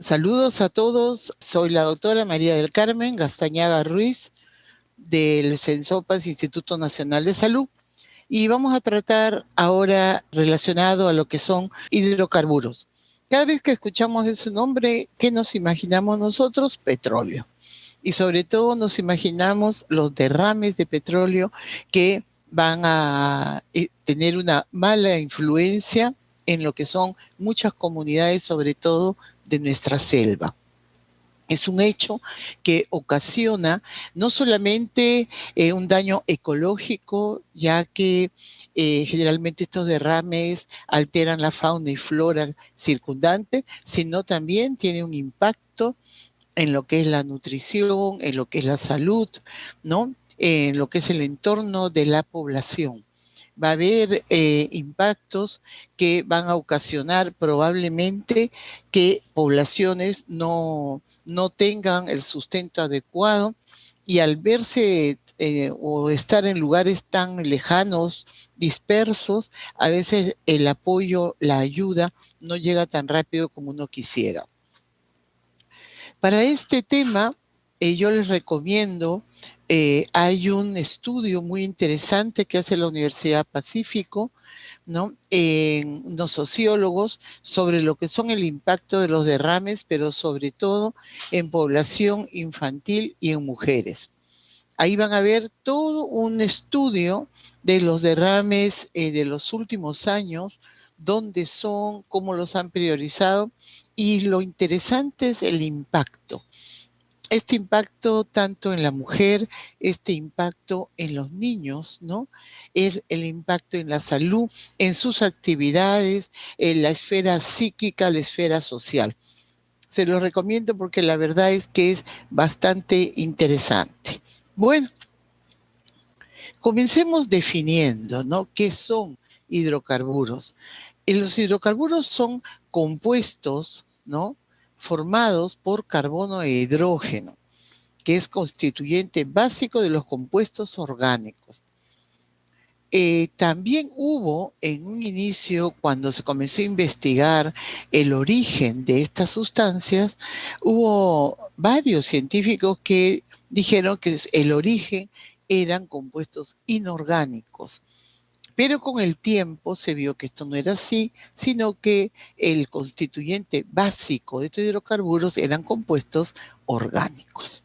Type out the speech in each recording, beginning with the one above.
Saludos a todos, soy la doctora María del Carmen Gastañaga Ruiz del CENSOPAS, Instituto Nacional de Salud, y vamos a tratar ahora relacionado a lo que son hidrocarburos. Cada vez que escuchamos ese nombre, ¿qué nos imaginamos nosotros? Petróleo. Y sobre todo nos imaginamos los derrames de petróleo que van a tener una mala influencia en lo que son muchas comunidades, sobre todo de nuestra selva. Es un hecho que ocasiona no solamente un daño ecológico, ya que generalmente estos derrames alteran la fauna y flora circundante, sino también tiene un impacto en lo que es la nutrición, en lo que es la salud, ¿no? En lo que es el entorno de la población. Va a haber impactos que van a ocasionar probablemente que poblaciones no tengan el sustento adecuado y al verse o estar en lugares tan lejanos, dispersos, a veces el apoyo, la ayuda no llega tan rápido como uno quisiera. Para este tema, yo les recomiendo, hay un estudio muy interesante que hace la Universidad Pacífico, ¿no? En unos sociólogos sobre lo que son el impacto de los derrames, pero sobre todo en población infantil y en mujeres. Ahí van a ver todo un estudio de los derrames de los últimos años, dónde son, cómo los han priorizado, y lo interesante es el impacto. Este impacto tanto en la mujer, este impacto en los niños, ¿no? El impacto en la salud, en sus actividades, en la esfera psíquica, la esfera social. Se los recomiendo porque la verdad es que es bastante interesante. Bueno, comencemos definiendo, ¿no? ¿Qué son hidrocarburos? Y los hidrocarburos son compuestos, ¿no? Formados por carbono e hidrógeno, que es constituyente básico de los compuestos orgánicos. También hubo en un inicio, cuando se comenzó a investigar el origen de estas sustancias, hubo varios científicos que dijeron que el origen eran compuestos inorgánicos. Pero con el tiempo se vio que esto no era así, sino que el constituyente básico de estos hidrocarburos eran compuestos orgánicos.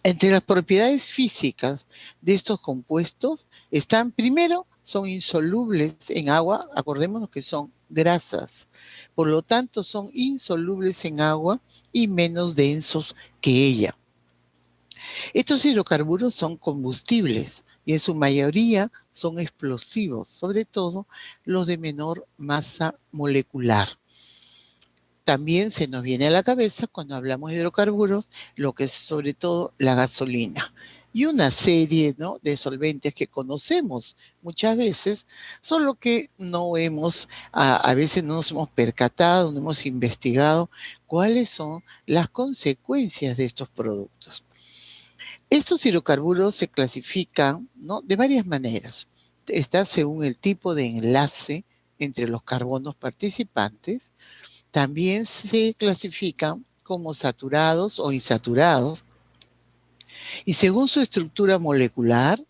Entre las propiedades físicas de estos compuestos están, primero, son insolubles en agua, acordémonos que son grasas, por lo tanto son insolubles en agua y menos densos que ella. Estos hidrocarburos son combustibles y en su mayoría son explosivos, sobre todo los de menor masa molecular. También se nos viene a la cabeza cuando hablamos de hidrocarburos lo que es sobre todo la gasolina y una serie, ¿no?, de solventes que conocemos muchas veces, solo que no hemos, a veces no nos hemos percatado, no hemos investigado cuáles son las consecuencias de estos productos. Estos hidrocarburos se clasifican, ¿no?, de varias maneras. Está según el tipo de enlace entre los carbonos participantes. También se clasifican como saturados o insaturados y según su estructura molecular,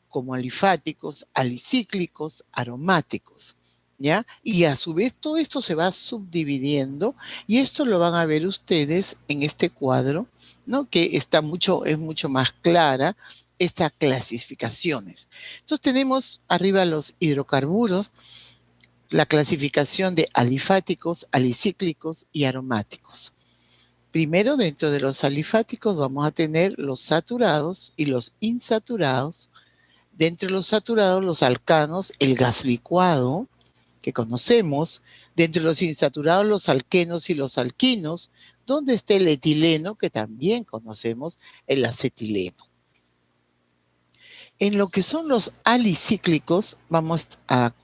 como alifáticos, alicíclicos, aromáticos, ¿ya? Y a su vez todo esto se va subdividiendo y esto lo van a ver ustedes en este cuadro, ¿no? Que es mucho más clara estas clasificaciones. Entonces tenemos arriba los hidrocarburos, la clasificación de alifáticos, alicíclicos y aromáticos. Primero, dentro de los alifáticos vamos a tener los saturados y los insaturados. Dentro de los saturados, los alcanos, el gas licuado, que conocemos. Dentro de los insaturados, los alquenos y los alquinos, donde está el etileno, que también conocemos, el acetileno. En lo que son los alicíclicos, vamos a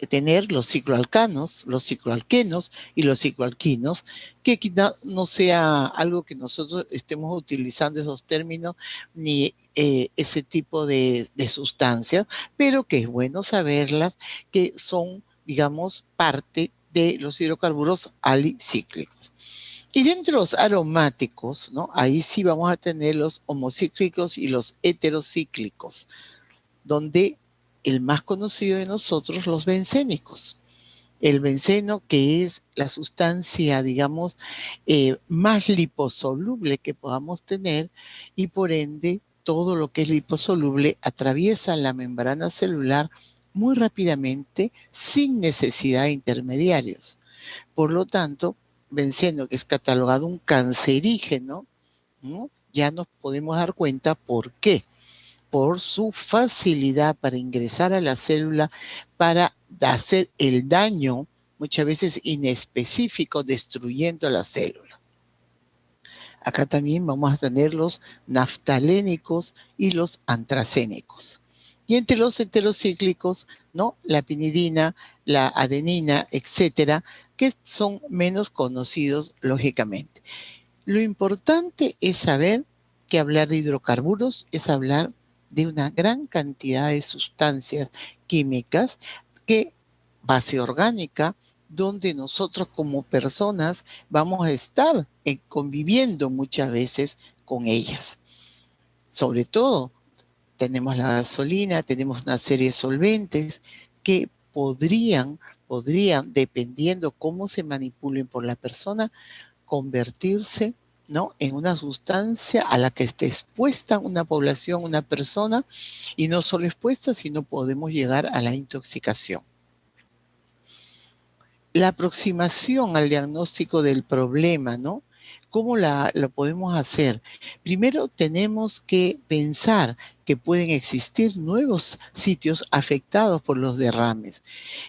tener los cicloalcanos, los cicloalquenos y los cicloalquinos, que quizá no sea algo que nosotros estemos utilizando esos términos ni ese tipo de sustancias, pero que es bueno saberlas, que son, digamos, parte de los hidrocarburos alicíclicos. Y dentro de los aromáticos, ¿no? Ahí sí vamos a tener los homocíclicos y los heterocíclicos, donde el más conocido de nosotros, los bencénicos. El benceno, que es la sustancia, digamos, más liposoluble que podamos tener, y por ende todo lo que es liposoluble atraviesa la membrana celular muy rápidamente sin necesidad de intermediarios. Por lo tanto, benceno, que es catalogado un cancerígeno, ¿no? Ya nos podemos dar cuenta por qué. Por su facilidad para ingresar a la célula, para hacer el daño, muchas veces inespecífico, destruyendo la célula. Acá también vamos a tener los naftalénicos y los antracénicos. Y entre los heterocíclicos, ¿no? La pinidina, la adenina, etcétera, que son menos conocidos lógicamente. Lo importante es saber que hablar de hidrocarburos es hablar de una gran cantidad de sustancias químicas que, base orgánica, donde nosotros como personas vamos a estar conviviendo muchas veces con ellas. Sobre todo, tenemos la gasolina, tenemos una serie de solventes que podrían, dependiendo cómo se manipulen por la persona, convertirse, ¿no?, en una sustancia a la que esté expuesta una población, una persona, y no solo expuesta, sino podemos llegar a la intoxicación. La aproximación al diagnóstico del problema, ¿no? ¿Cómo lo podemos hacer? Primero tenemos que pensar que pueden existir nuevos sitios afectados por los derrames.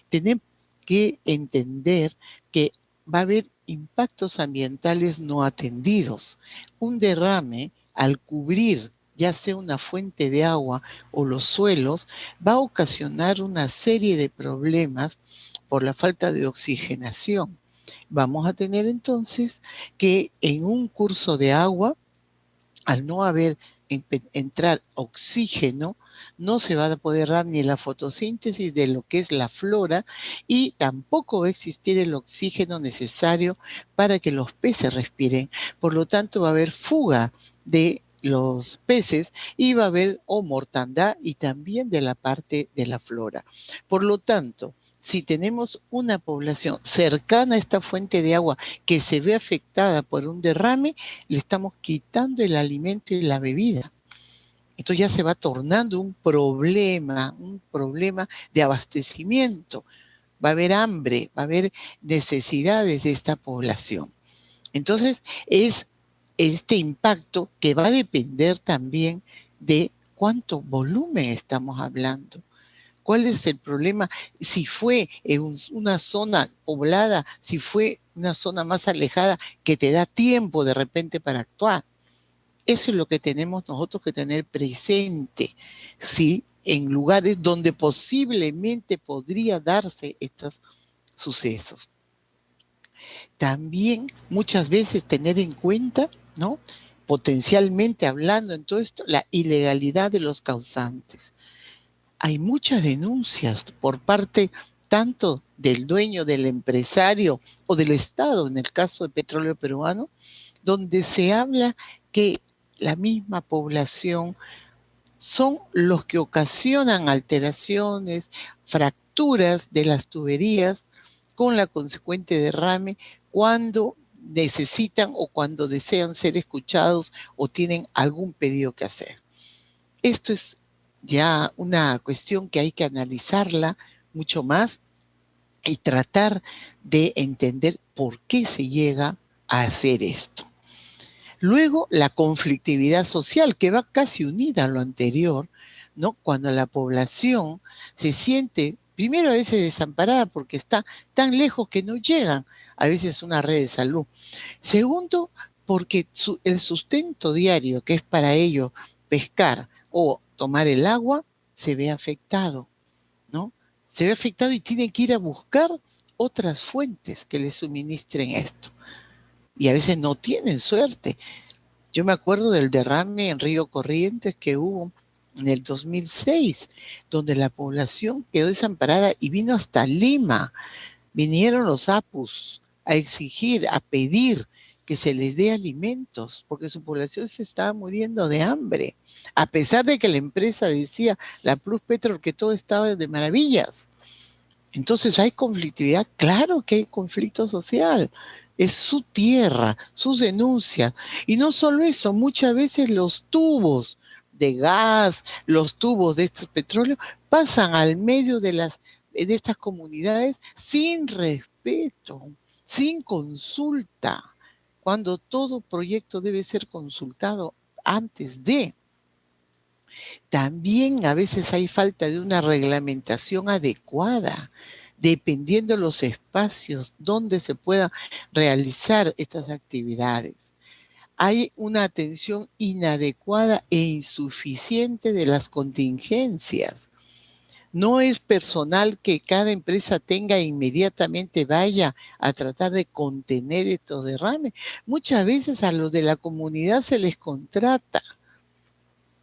Tenemos que entender que va a haber impactos ambientales no atendidos. Un derrame, al cubrir ya sea una fuente de agua o los suelos, va a ocasionar una serie de problemas por la falta de oxigenación. Vamos a tener entonces que en un curso de agua, al no haber entrar oxígeno, no se va a poder dar ni la fotosíntesis de lo que es la flora y tampoco va a existir el oxígeno necesario para que los peces respiren. Por lo tanto, va a haber fuga de los peces y va a haber mortandad y también de la parte de la flora. Por lo tanto, si tenemos una población cercana a esta fuente de agua que se ve afectada por un derrame, le estamos quitando el alimento y la bebida. Entonces ya se va tornando un problema de abastecimiento. Va a haber hambre, va a haber necesidades de esta población. Entonces es este impacto que va a depender también de cuánto volumen estamos hablando. ¿Cuál es el problema? Si fue en una zona poblada, si fue una zona más alejada que te da tiempo de repente para actuar. Eso es lo que tenemos nosotros que tener presente, ¿sí? En lugares donde posiblemente podría darse estos sucesos. También muchas veces tener en cuenta, ¿no?, potencialmente hablando en todo esto, la ilegalidad de los causantes. Hay muchas denuncias por parte tanto del dueño, del empresario o del Estado, en el caso de Petróleo Peruano, donde se habla que la misma población son los que ocasionan alteraciones, fracturas de las tuberías con la consecuente derrame cuando necesitan o cuando desean ser escuchados o tienen algún pedido que hacer. Esto es ya una cuestión que hay que analizarla mucho más y tratar de entender por qué se llega a hacer esto. Luego, la conflictividad social, que va casi unida a lo anterior, ¿no? Cuando la población se siente, primero a veces desamparada porque está tan lejos que no llegan a veces una red de salud. Segundo, porque el sustento diario, que es para ellos pescar o tomar el agua, se ve afectado, ¿no? Se ve afectado y tienen que ir a buscar otras fuentes que les suministren esto. Y a veces no tienen suerte. Yo me acuerdo del derrame en Río Corrientes que hubo en el 2006, donde la población quedó desamparada y vino hasta Lima. Vinieron los APUs a exigir, a pedir que se les dé alimentos, porque su población se estaba muriendo de hambre, a pesar de que la empresa decía, la Plus Petrol, que todo estaba de maravillas. Entonces hay conflictividad, claro que hay conflicto social. Es su tierra, sus denuncias. Y no solo eso, muchas veces los tubos de gas, los tubos de estos petróleos, pasan al medio de estas comunidades sin respeto, sin consulta, cuando todo proyecto debe ser consultado antes de. También a veces hay falta de una reglamentación adecuada, dependiendo de los espacios donde se puedan realizar estas actividades. Hay una atención inadecuada e insuficiente de las contingencias. No es personal que cada empresa tenga e inmediatamente vaya a tratar de contener estos derrames. Muchas veces a los de la comunidad se les contrata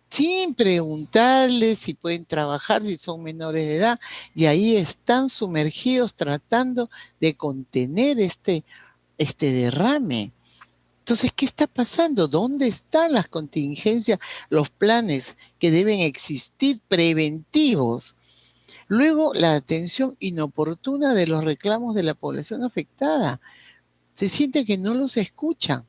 sin preguntarles si pueden trabajar, si son menores de edad, y ahí están sumergidos tratando de contener este derrame. Entonces, ¿qué está pasando? ¿Dónde están las contingencias, los planes que deben existir preventivos? Luego, la atención inoportuna de los reclamos de la población afectada. Se siente que no los escuchan.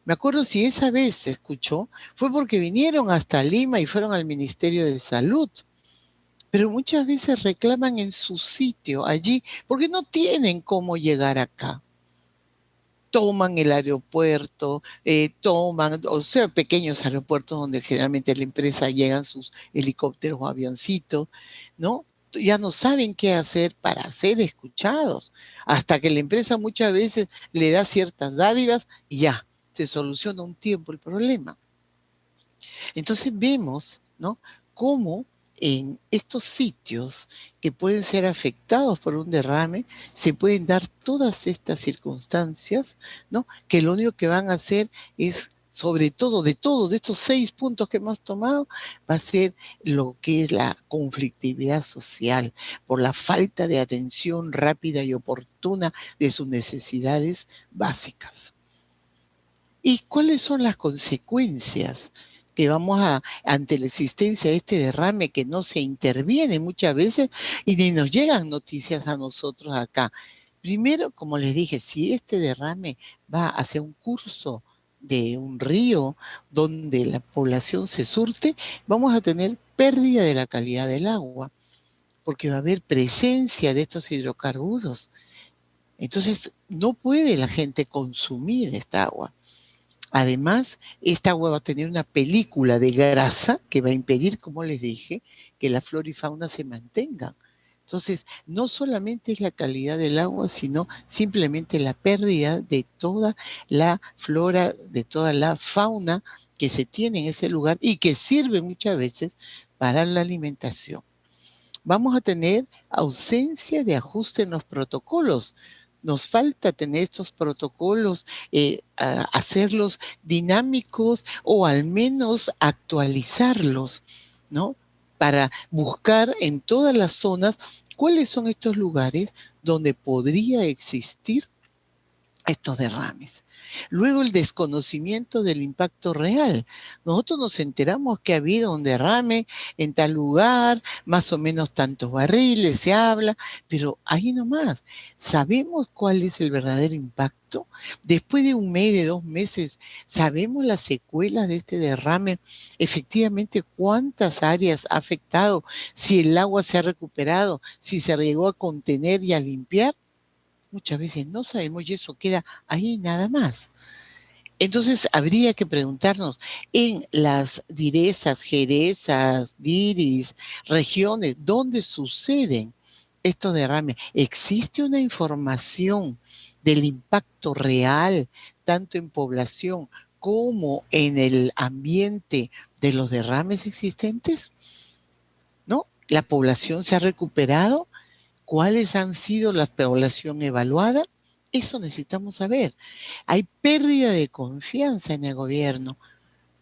Me acuerdo si esa vez se escuchó, fue porque vinieron hasta Lima y fueron al Ministerio de Salud. Pero muchas veces reclaman en su sitio, allí, porque no tienen cómo llegar acá. Toman el aeropuerto, toman, o sea, pequeños aeropuertos donde generalmente la empresa llegan sus helicópteros o avioncitos, ¿no? Ya no saben qué hacer para ser escuchados, hasta que la empresa muchas veces le da ciertas dádivas y ya, se soluciona un tiempo el problema. Entonces vemos, ¿no? Cómo en estos sitios que pueden ser afectados por un derrame, se pueden dar todas estas circunstancias, ¿no? Que lo único que van a hacer es, sobre todo, de estos 6 puntos que hemos tomado, va a ser lo que es la conflictividad social, por la falta de atención rápida y oportuna de sus necesidades básicas. ¿Y cuáles son las consecuencias que vamos ante la existencia de este derrame que no se interviene muchas veces y ni nos llegan noticias a nosotros acá? Primero, como les dije, si este derrame va hacia un curso de un río donde la población se surte, vamos a tener pérdida de la calidad del agua, porque va a haber presencia de estos hidrocarburos. Entonces, no puede la gente consumir esta agua. Además, esta agua va a tener una película de grasa que va a impedir, como les dije, que la flora y fauna se mantengan. Entonces, no solamente es la calidad del agua, sino simplemente la pérdida de toda la flora, de toda la fauna que se tiene en ese lugar y que sirve muchas veces para la alimentación. Vamos a tener ausencia de ajuste en los protocolos. Nos falta tener estos protocolos, hacerlos dinámicos o al menos actualizarlos, ¿no? Para buscar en todas las zonas cuáles son estos lugares donde podría existir estos derrames. Luego el desconocimiento del impacto real. Nosotros nos enteramos que ha habido un derrame en tal lugar, más o menos tantos barriles, se habla, pero ahí nomás, ¿sabemos cuál es el verdadero impacto? Después de un mes, de 2 meses, ¿sabemos las secuelas de este derrame? Efectivamente, ¿cuántas áreas ha afectado? Si el agua se ha recuperado, si se llegó a contener y a limpiar. Muchas veces no sabemos y eso queda ahí nada más. Entonces habría que preguntarnos en las direzas, jerezas, diris, regiones, ¿dónde suceden estos derrames? ¿Existe una información del impacto real, tanto en población como en el ambiente de los derrames existentes? ¿No? ¿La población se ha recuperado? ¿Cuáles han sido la población evaluada? Eso necesitamos saber. Hay pérdida de confianza en el gobierno.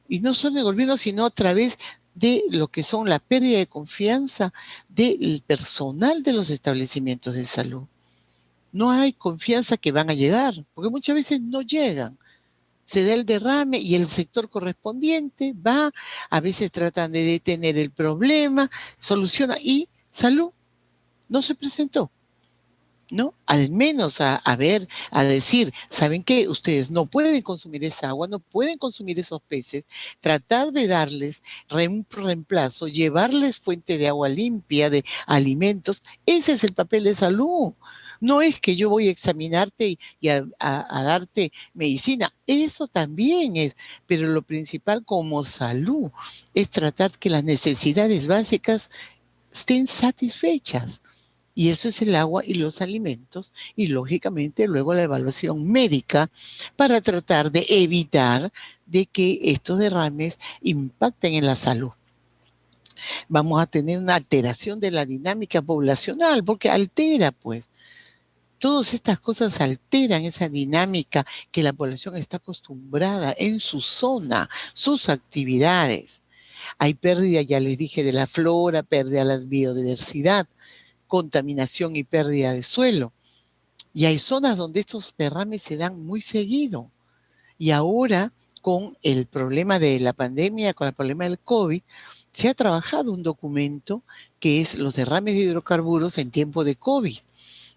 Y no solo en el gobierno, sino a través de lo que son la pérdida de confianza del personal de los establecimientos de salud. No hay confianza que van a llegar, porque muchas veces no llegan. Se da el derrame y el sector correspondiente va, a veces tratan de detener el problema, soluciona y salud no se presentó. ¿No? Al menos a ver, a decir, ¿saben qué? Ustedes no pueden consumir esa agua, no pueden consumir esos peces, tratar de darles un reemplazo, llevarles fuente de agua limpia, de alimentos, ese es el papel de salud. No es que yo voy a examinarte y a darte medicina, eso también es, pero lo principal como salud es tratar que las necesidades básicas estén satisfechas. Y eso es el agua y los alimentos y lógicamente luego la evaluación médica para tratar de evitar de que estos derrames impacten en la salud. Vamos a tener una alteración de la dinámica poblacional porque altera pues. Todas estas cosas alteran esa dinámica que la población está acostumbrada en su zona, sus actividades. Hay pérdida, ya les dije, de la flora, pérdida de la biodiversidad, contaminación y pérdida de suelo. Y hay zonas donde estos derrames se dan muy seguido. Y ahora, con el problema de la pandemia, con el problema del COVID, se ha trabajado un documento que es los derrames de hidrocarburos en tiempo de COVID.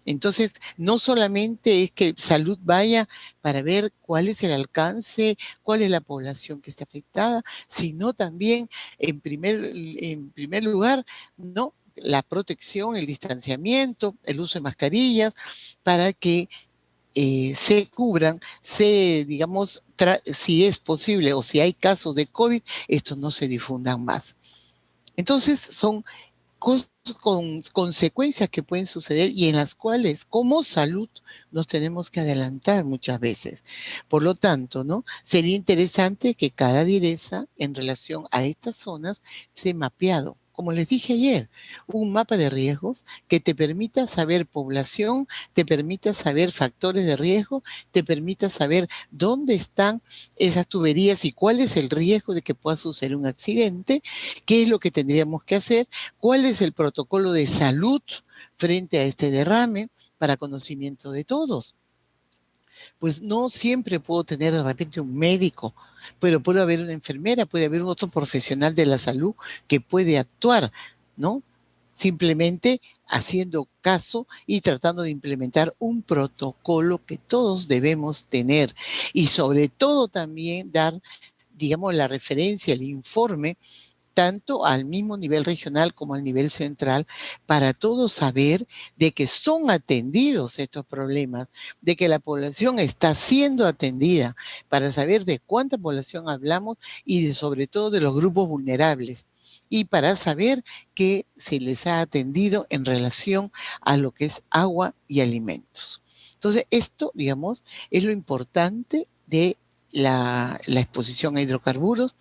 Entonces, no solamente es que salud vaya para ver cuál es el alcance, cuál es la población que está afectada, sino también, en primer lugar, ¿no? La protección, el distanciamiento, el uso de mascarillas, para que se cubran, digamos, si es posible o si hay casos de COVID, estos no se difundan más. Entonces, son con consecuencias que pueden suceder y en las cuales como salud nos tenemos que adelantar muchas veces. Por lo tanto, ¿no? Sería interesante que cada direza en relación a estas zonas se mapeado. Como les dije ayer, un mapa de riesgos que te permita saber población, te permita saber factores de riesgo, te permita saber dónde están esas tuberías y cuál es el riesgo de que pueda suceder un accidente, qué es lo que tendríamos que hacer, cuál es el protocolo de salud frente a este derrame para conocimiento de todos. Pues no siempre puedo tener de repente un médico, pero puede haber una enfermera, puede haber un otro profesional de la salud que puede actuar, ¿no? Simplemente haciendo caso y tratando de implementar un protocolo que todos debemos tener y sobre todo también dar, digamos, la referencia, el informe tanto al mismo nivel regional como al nivel central, para todos saber de que son atendidos estos problemas, de que la población está siendo atendida, para saber de cuánta población hablamos y sobre todo de los grupos vulnerables. Y para saber que se les ha atendido en relación a lo que es agua y alimentos. Entonces, esto, digamos, es lo importante de la exposición a hidrocarburos,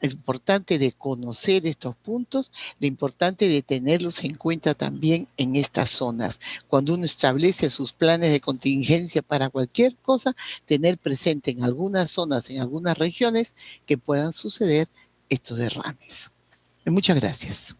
lo importante de conocer estos puntos, lo importante de tenerlos en cuenta también en estas zonas. Cuando uno establece sus planes de contingencia para cualquier cosa, tener presente en algunas zonas, en algunas regiones, que puedan suceder estos derrames. Muchas gracias.